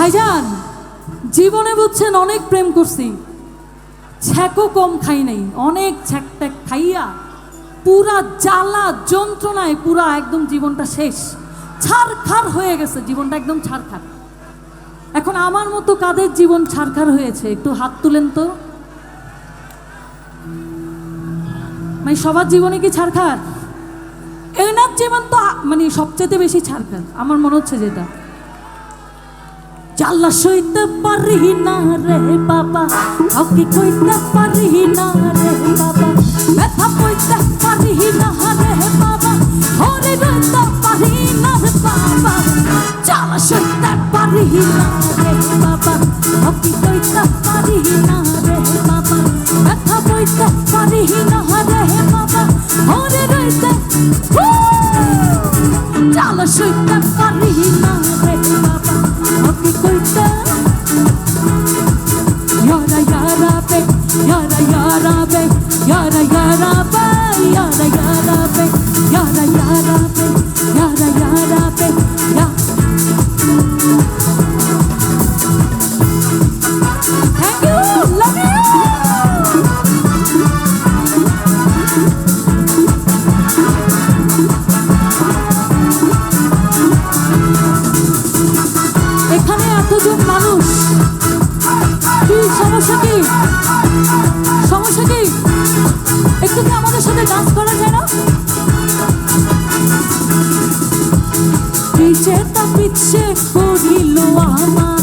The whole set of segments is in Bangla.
ভাইজান জীবনে বুঝছেন অনেক প্রেম করছি, ছ্যাকও কম খাই নাই, অনেক ছ্যাক খাইয়া পুরা জ্বালা যন্ত্রণায় পুরা একদম জীবনটা শেষ, ছারখার হয়ে গেছে জীবনটা, একদম ছারখার। এখন আমার মতো কাদের জীবন ছারখার হয়েছে একটু হাত তুলেন তো। মানে সবার জীবনে কি ছারখার? এনার জীবন তো মানে সবচেয়ে বেশি ছারখার আমার মনে হচ্ছে। যেটা জ্বালা সইতে পারি না রে বাবা, কাউকে কইতে পারি না রে বাবা, ব্যথা বইতে পারি না রে বাবা, হরে রইতে পারি না রে বাবা, জ্বালা সইতে পারি না রে বাবা, কাউকে কইতে পারি না রে বাবা, ব্যথা বইতে পারি না রে বাবা, হরে রইতে জ্বালা সইতে পারি না রে বাবা, কাউকে কইতে yara yara be yara yara be yara yara be yara yara be yara yara be yara yara be ya thank you love you এখানে এতজন মানুষ, সমস্যা কি? সমস্যা কি? একটু কি আমাদের সাথে ডান্স করা যায় না? পিছেটা পিছে করিল আমার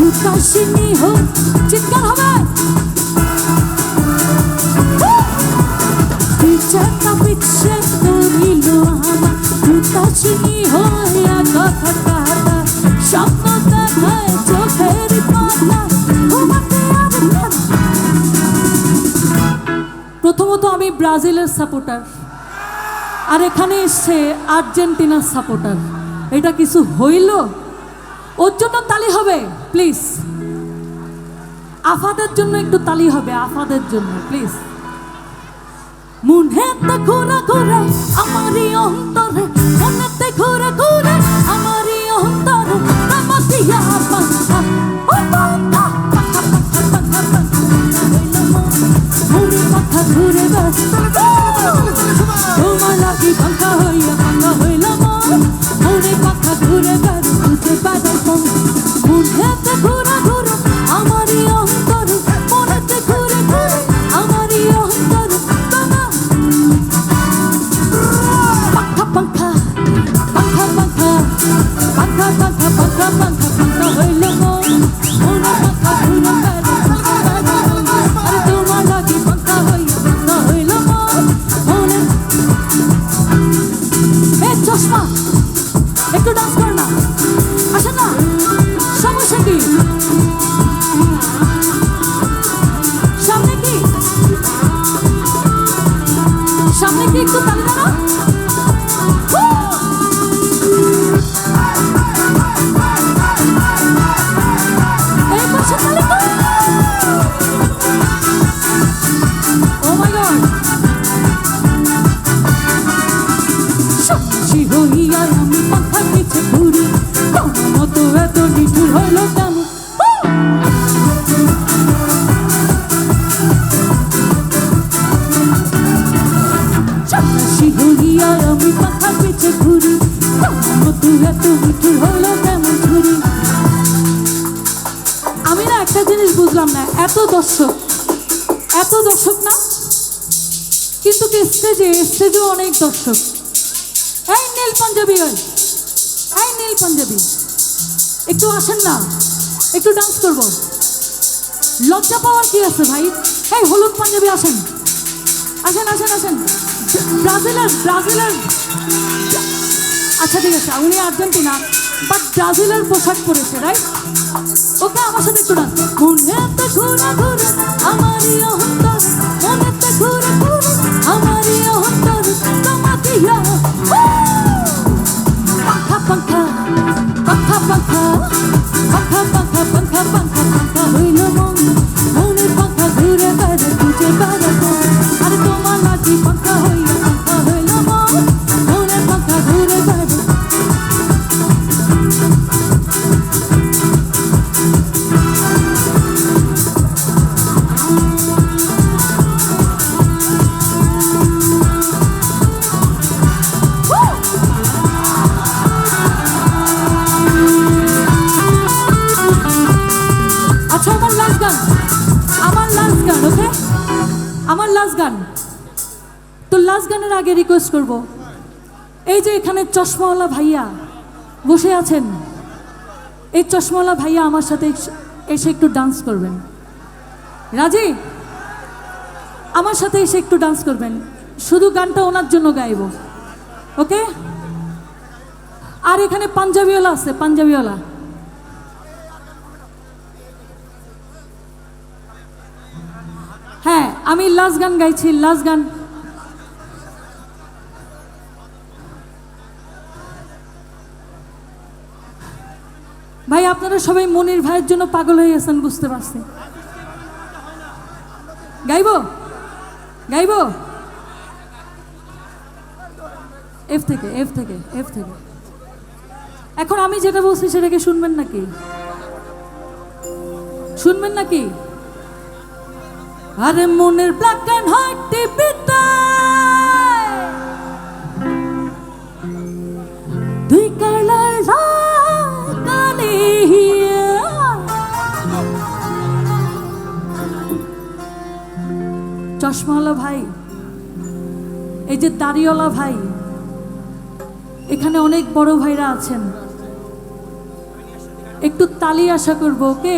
উদাসিনী হোক, চিৎকার হবে। পিছেটা পিছে করিল আমার উদাসিনী হইয়া কথা কাটা, স্বপ্ন দেখায় চোখের পাতা। প্রথমত আমি ব্রাজিলের সাপোর্টার, আর এখানে এসছে আর্জেন্টিনার সাপোর্টার। এটা কিছু হইল? ওর জন্য তালি হবে প্লিজ। আফাদের জন্য একটু তালি হবে, আফাদের জন্য প্লিজ। মনেতে ঘুরে ঘুরে আমারই অন্তরে, মনেতে ঘুরে ঘুরে আমারই অন্তরে, রামাতিয়া পাখা ও পাখা পাখা পাখা পাখা পাখা, মনে পাখা ঘুরে বেড়ায় তোমার লাগি পাখা হইল মন, মনে পাখা ঘুরে বেড়ায় বুঝে বেড়ায় মন। মনেতে ঘুরে ঘুরে আমারই অন্তরে, মনেতে ঘুরে ঘুরে আমারই অন্তরে, পাখা পাখা পাখা পাখা পাখা পাখা পাখা পাখা পাখা হইল মন, মনে পাখা ঘুরে বেড়ায়, আরে তোমার লাগি পাখা হইল মন, মনে। এই চশমা একটু ডান্স কর না, আসে না? সমস্যা কি? সামনে কি? সামনে কি একটু তালি দাও। এই পাশে তালি দাও। Oh my God! সাক্ষী হইয়া আমি পাখার নিচে ঘুরি, তোমার মতো এত নিঠুর হইল কেন? সাক্ষী হইয়া আমি পাখার নিচে ঘুরি, তোমার মতো এত নিঠুর হইল কেমন ঘুরি। আমি না একটা জিনিস বুঝলাম না, এত দর্শক না, কিন্তু স্টেজেও অনেক দর্শক। এই নীল পাঞ্জাবি, এই নীল পাঞ্জাবি একটু আসেন না, একটু ডান্স করব। লজ্জা পাওয়ার কি আছে ভাই? এই হলুদ পাঞ্জাবি আসেন, আসেন আসেন আসেন। ব্রাজিলের আচ্ছা ঠিক আছে, উনি আর্জেন্টিনা বাট ব্রাজিলের পোশাক পরেছে, রাইট? ওকে আমার সাথে একটু ডান্স। মনেতে ঘুরে ঘুরে আমারই অন্তর, মনেতে ঘুরে ঘুরে আমারই অন্তর, তোমাতিয়া পাখা পাখা পাখা পাখা পাখা পাখা পাখা পাখা পাখা হইল মন, মনে পাখা ঘুরে বেড়ায় বুঝে বেড়ায় মন, আরে তোমার লাগি পাখা হইল মন, মনে পাখা ঘুরে বেড়ায় লাস্ট গান। তো লাস্ট গানের আগে রিকোয়েস্ট করব, এই যে এখানে চশমাওয়ালা ভাইয়া বসে আছেন, এই চশমাওয়ালা ভাইয়া আমার সাথে এসে একটু ডান্স করবেন। রাজি? আমার সাথে এসে একটু ডান্স করবেন, শুধু গানটা ওনার জন্য গাইব, ওকে? আর এখানে পাঞ্জাবিওয়ালা আছে, পাঞ্জাবিওয়ালা। হ্যাঁ, আমি লাস্ট গান গাইছি, লাস্ট গান। ভাই আপনারা সবাই মনির ভাইয়ের জন্য পাগল হয়ে গেছেন, বুঝতে পারছি। গাইব গাইব এফ থেকে, এফ থেকে, এফ থেকে। এখন আমি যেটা বলছি সেটাকে শুনবেন নাকি? শুনবেন নাকি? আরে মনের ব্ল্যাক অ্যান্ড হোয়াইট টিভিতে দুই কালার লাগালে চশমাওয়ালা ভাই, এই যে দাড়িওয়ালা ভাই, এখানে অনেক বড় ভাইরা আছেন, একটু তালি আশা করবো, ওকে?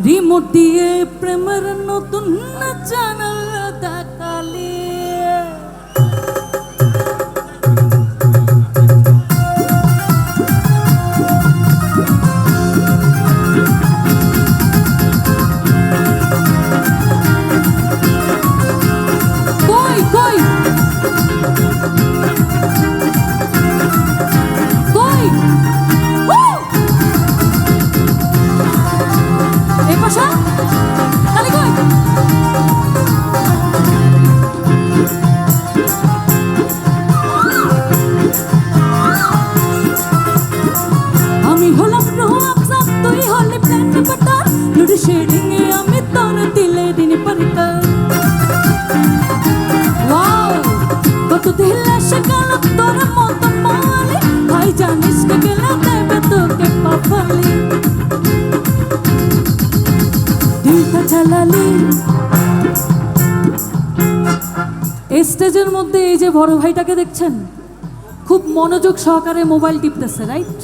রিমোট দিয়ে প্রেমের নতুন চ্যানেল দেখালে কই কই কই এই পাশা তালি কই? আমি হলাম রোয়াবজা, তুই হলি ব্ল্যান্ড বাটার, লুডি শেডিং এ আমি তোর দিলে দিনে পরিকার। ওয়াও, কত দিলে সে গেল তোর মতো মালি, ভাই জানিস কে গেলে দেবে তোকে পাপালি। দিলটা চালালি এই স্টেজের মধ্যে, এই যে বড় ভাইটাকে দেখছেন, খুব মনোযোগ সহকারে মোবাইল টিপতেছে, রাইট?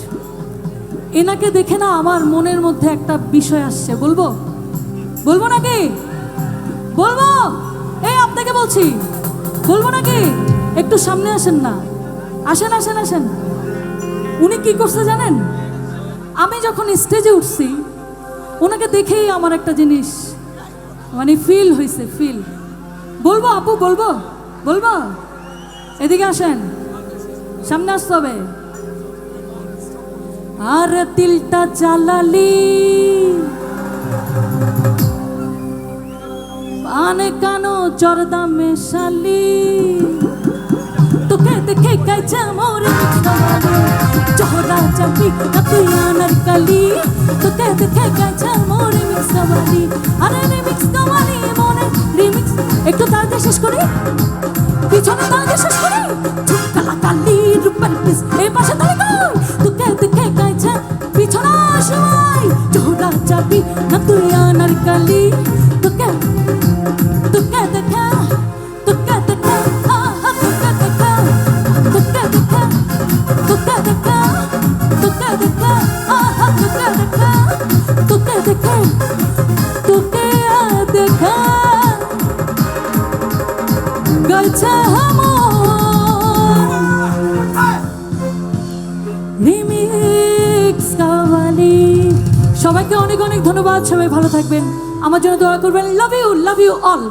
এনাকে দেখে না আমার মনের মধ্যে একটা বিষয় আসছে, বলবো? বলবো নাকি? বলবো? এই আপনাকে বলছি, বলবো নাকি? একটু সামনে আসেন না, আসেন আসেন আসেন। উনি কি করছে জানেন? আমি যখন স্টেজে উঠছি, ওনাকে দেখেই আমার একটা জিনিস মানে ফিল হয়েছে, ফিল। বলবো আপু, বলবো? বলবো? এদিকে আসেন, সামনে আসতে হবে। আর দিলটা জ্বালালি পানে কানো জর্দা মেশালি, তোকে দেখে গাইছে মোরে চহরা চাবি না তুই আনার কালি, তোকে দেখে গাইছে মোরে মিক্স কাওয়ালি। আরে রিমিক্স কাওয়ালি মনে রিমিক্স, একটু তাড়াতাড়ি শেষ করি, পিছনে তাড়াতাড়ি শেষ করি। ঝুমকালা কালি রূপের পিস, এই পাশে তালি কই? তোকে দেখে গাইছে পিছনে সবাই চহরা চাবি না তুই আনার কালি, তোকে তোকে দেখে তোকে দেখে তোকে দেখে তোকে দেখে তোকে দেখে তোকে দেখে তোকে দেখে তোকে দেখে গাইছে রিমিক্স কাওয়ালি। সবাইকে অনেক অনেক ধন্যবাদ, সবাই ভালো থাকবেন, আমার জন্য দোয়া করবেন। Love you all.